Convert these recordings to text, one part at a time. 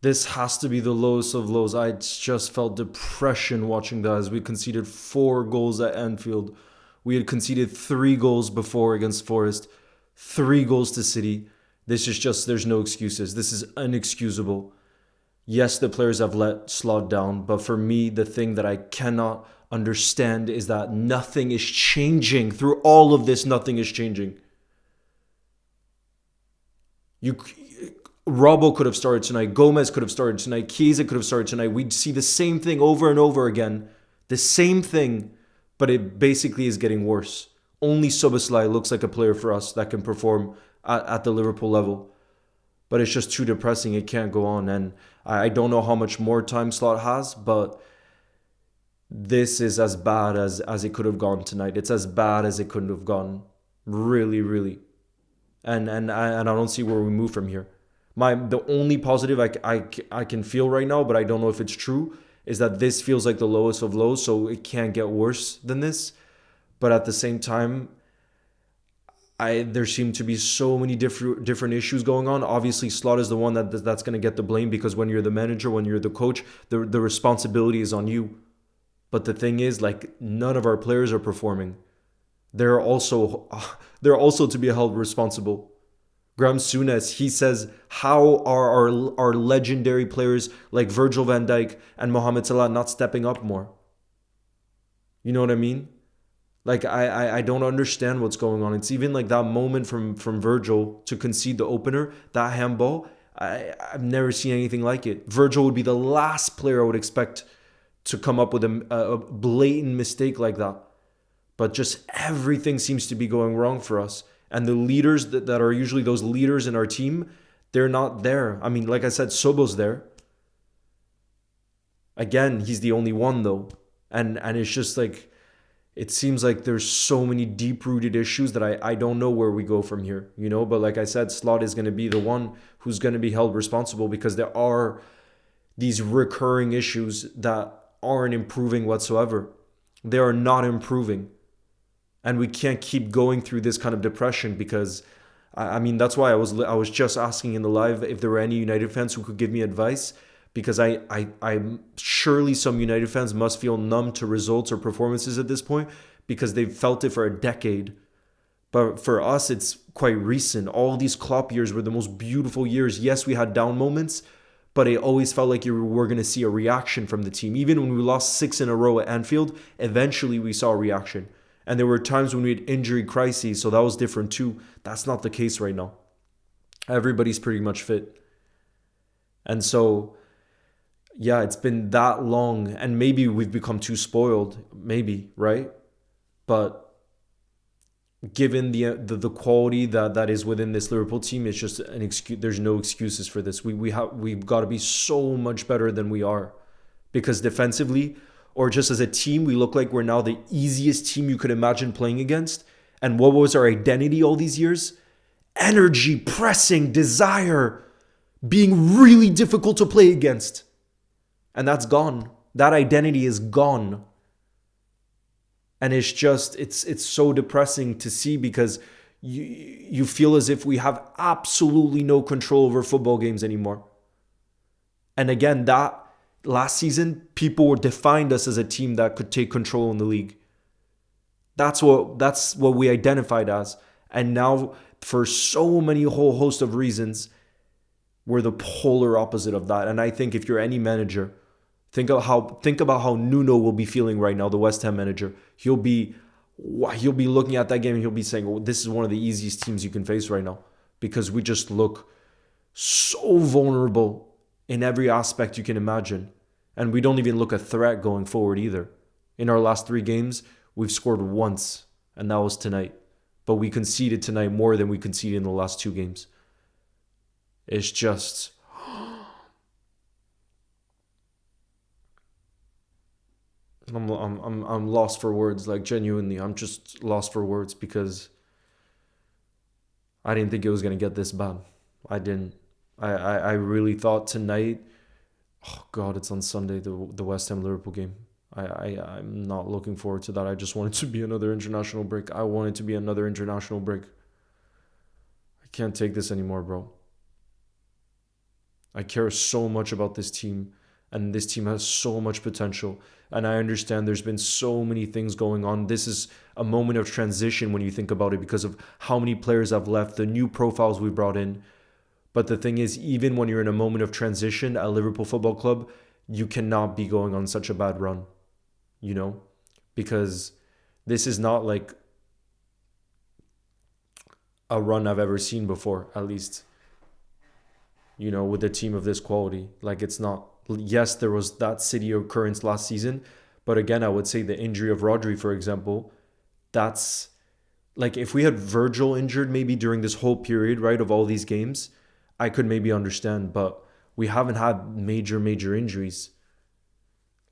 This has to be the lowest of lows. I just felt depression watching that as we conceded 4 goals at Anfield. We had conceded 3 goals before against Forest, 3 goals to City. This is just, there's no excuses. This is inexcusable. Yes, the players have let Slot down, but for me, the thing that I cannot understand is that nothing is changing. Through all of this, nothing is changing. You Robbo could have started tonight. Gomez could have started tonight. Chiesa could have started tonight. We'd see the same thing over and over again. The same thing, but it basically is getting worse. Only Soboslai looks like a player for us that can perform at the Liverpool level. But it's just too depressing. It can't go on. And I don't know how much more time Slot has, but this is as bad as it could have gone tonight. It's as bad as it couldn't have gone. Really, really. And I don't see where we move from here. The only positive I can feel right now, but I don't know if it's true, is that this feels like the lowest of lows, so it can't get worse than this. But at the same time, there seem to be so many different issues going on. Obviously, Slot is the one that's going to get the blame, because when you're the manager, when you're the coach, the responsibility is on you. But the thing is, like, none of our players are performing. They're also to be held responsible. Graham Souness, he says, how are our legendary players like Virgil van Dijk and Mohamed Salah not stepping up more? You know what I mean? Like, I don't understand what's going on. It's even like that moment from Virgil to concede the opener, that handball, I've never seen anything like it. Virgil would be the last player I would expect to come up with a blatant mistake like that. But just everything seems to be going wrong for us. And the leaders that are usually those leaders in our team, they're not there. I mean, like I said, Sobo's there. Again, he's the only one, though. And it's just like, it seems like there's so many deep-rooted issues that I don't know where we go from here, you know? But like I said, Slot is going to be the one who's going to be held responsible, because there are these recurring issues that aren't improving whatsoever. They are not improving. And we can't keep going through this kind of depression, because, I mean, that's why I was just asking in the live if there were any United fans who could give me advice, because I'm surely some United fans must feel numb to results or performances at this point, because they've felt it for a decade. But for us, it's quite recent. All these Klopp years were the most beautiful years. Yes, we had down moments, but it always felt like you were going to see a reaction from the team. Even when we lost 6 in a row at Anfield, eventually we saw a reaction. And there were times when we had injury crises, so that was different too. That's not the case right now. Everybody's pretty much fit. And so, yeah, it's been that long, and maybe we've become too spoiled, maybe, right? But given the quality that is within this Liverpool team, it's just an excuse. There's no excuses for this. We've got to be so much better than we are, because defensively, or just as a team, we look like we're now the easiest team you could imagine playing against. And what was our identity all these years? Energy, pressing, desire, being really difficult to play against. And that's gone. That identity is gone. And it's just, it's so depressing to see, because you feel as if we have absolutely no control over football games anymore. And again, that last season, people defined us as a team that could take control in the league. That's what we identified as. And now, for so many whole host of reasons, we're the polar opposite of that. And I think if you're any manager, think about how Nuno will be feeling right now, the West Ham manager. He'll be looking at that game and he'll be saying, well, this is one of the easiest teams you can face right now, because we just look so vulnerable in every aspect you can imagine. And we don't even look a threat going forward either. In our last 3 games, we've scored once, and that was tonight. But we conceded tonight more than we conceded in the last 2 games. It's just... I'm lost for words. Like, genuinely, I'm just lost for words, because I didn't think it was going to get this bad. I didn't. I really thought tonight... Oh God, it's on Sunday, the West Ham Liverpool game. I'm not looking forward to that. I just want it to be another international break. I want it to be another international break. I can't take this anymore, bro. I care so much about this team, and this team has so much potential. And I understand there's been so many things going on. This is a moment of transition when you think about it because of how many players have left, the new profiles we brought in. But the thing is, even when you're in a moment of transition at Liverpool Football Club, you cannot be going on such a bad run, you know? Because this is not like a run I've ever seen before, at least, with a team of this quality. Like, it's not. Yes, there was that City occurrence last season, but again, I would say the injury of Rodri, for example, that's like if we had Virgil injured maybe during this whole period, right, of all these games, I could maybe understand, but we haven't had major injuries.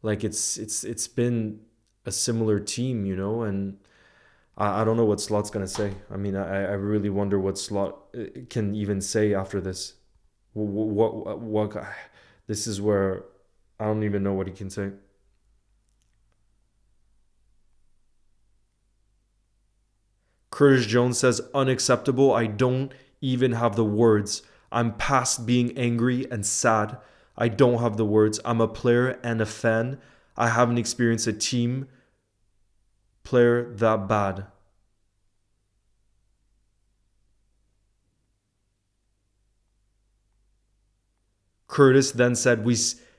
Like it's been a similar team, and I don't know what Slot's gonna say. I mean, I really wonder what Slot can even say after this. What this is where I don't even know what he can say. Curtis Jones says unacceptable. I don't even have the words. I'm past being angry and sad. I don't have the words. I'm a player and a fan. I haven't experienced a team player that bad. Curtis then said, we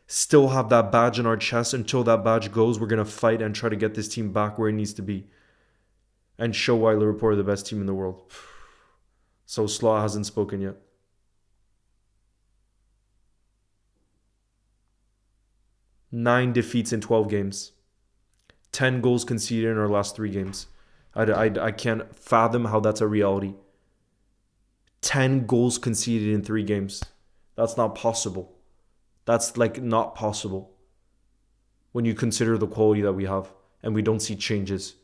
still have that badge in our chest. Until that badge goes, we're going to fight and try to get this team back where it needs to be and show why Liverpool are the best team in the world. So Slot hasn't spoken yet. 9 defeats in 12 games. 10 goals conceded in our last 3 games. I can't fathom how that's a reality. 10 goals conceded in 3 games. That's not possible. That's like not possible when you consider the quality that we have and we don't see changes.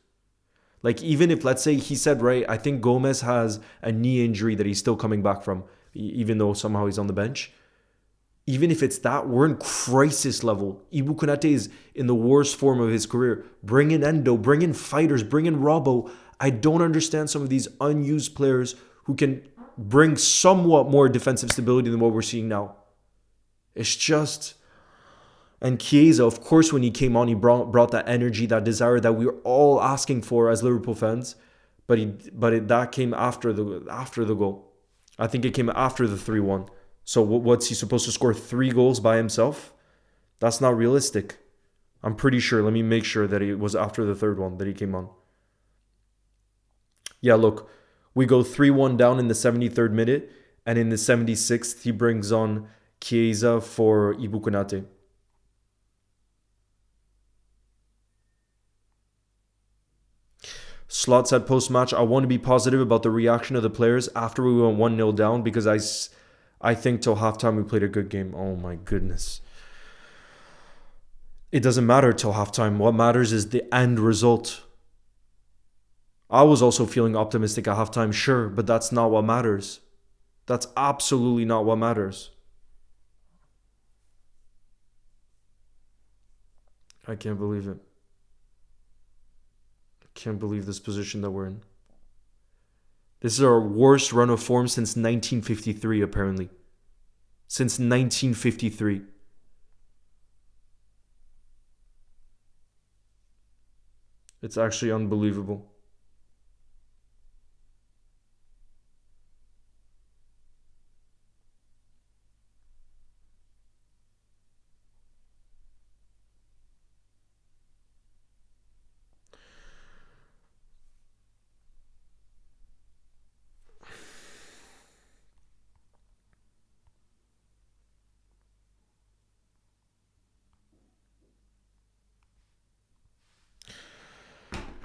Like even if, let's say, he said, right, I think Gomez has a knee injury that he's still coming back from, even though somehow he's on the bench. Even if it's that, we're in crisis level. Ibu Konate is in the worst form of his career. Bring in Endo, bring in fighters, bring in Robbo. I don't understand some of these unused players who can bring somewhat more defensive stability than what we're seeing now. It's just... And Chiesa, of course, when he came on, he brought that energy, that desire that we were all asking for as Liverpool fans. That came after the goal. I think it came after the 3-1. So what's he supposed to score 3 goals by himself? That's not realistic. I'm pretty sure. Let me make sure that it was after the 3rd one that he came on. Yeah, look, we go 3-1 down in the 73rd minute, and in the 76th, he brings on Chiesa for Ibu Konate. Slot said post-match, I want to be positive about the reaction of the players after we went 1-0 down because I think till halftime we played a good game. Oh my goodness. It doesn't matter till halftime. What matters is the end result. I was also feeling optimistic at halftime, sure, but that's not what matters. That's absolutely not what matters. I can't believe it. Can't believe this position that we're in. This is our worst run of form since 1953, apparently. Since 1953. It's actually unbelievable.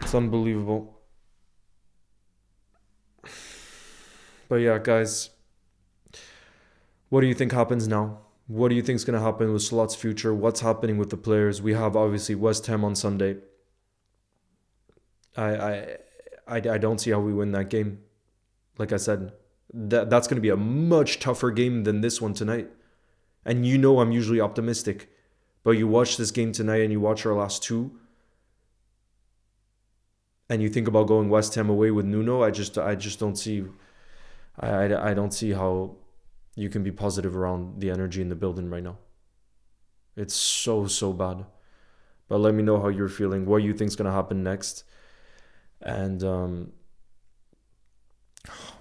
It's unbelievable. But yeah, guys, what do you think happens now? What do you think is going to happen with Slot's future? What's happening with the players? We have obviously West Ham on Sunday. I don't see how we win that game. Like I said, that's going to be a much tougher game than this one tonight. And I'm usually optimistic. But you watch this game tonight and you watch our last 2. And you think about going West Ham away with Nuno, I just don't see I don't see how you can be positive around the energy in the building right now. It's so, so bad. But let me know how you're feeling, what you think's gonna happen next. And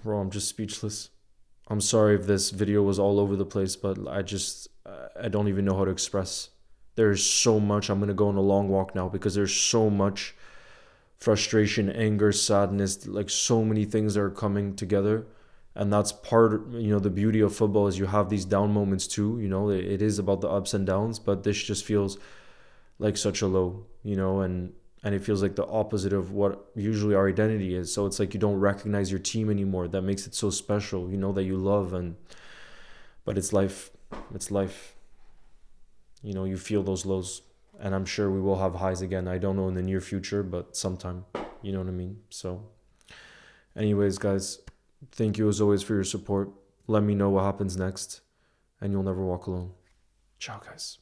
bro, I'm just speechless. I'm sorry if this video was all over the place, but I don't even know how to express. There's so much. I'm gonna go on a long walk now because there's so much frustration, anger, sadness, like so many things that are coming together. And that's part, the beauty of football is you have these down moments too. It is about the ups and downs, but this just feels like such a low, and it feels like the opposite of what usually our identity is. So it's like you don't recognize your team anymore. That makes it so special, that you love. But it's life. It's life. You feel those lows, and I'm sure we will have highs again. I don't know in the near future, but sometime, you know what I mean? So anyways, guys, thank you as always for your support. Let me know what happens next, and you'll never walk alone. Ciao, guys.